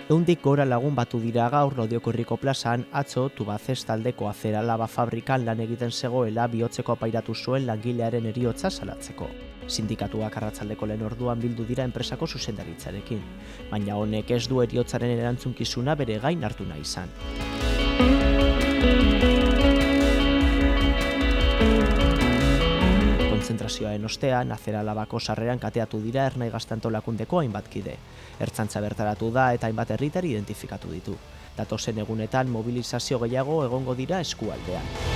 Ehundik gora lagun batu dira gaur Lodioko Herriko plazan, atzo Tubacex taldeko azera-laba fabrikan lan egiten zegoela bihotzeko apairatu zuen langilearen heriotza salatzeko. Sindikatuak arratsaldeko lehen orduan bildu dira enpresako zuzendaritzarekin, baina honek ez du heriotzaren erantzunkizuna bere gain hartu nahi izan. Kontzentrazioaren ostean, azera-labako sarreran kateatu dira Ernai Gazte antolakundeko hainbat kide. Ertzaintza bertaratu da eta hainbat herritar identifikatu ditu. Datozen egunetan mobilizazio gehiago egongo dira eskualdean.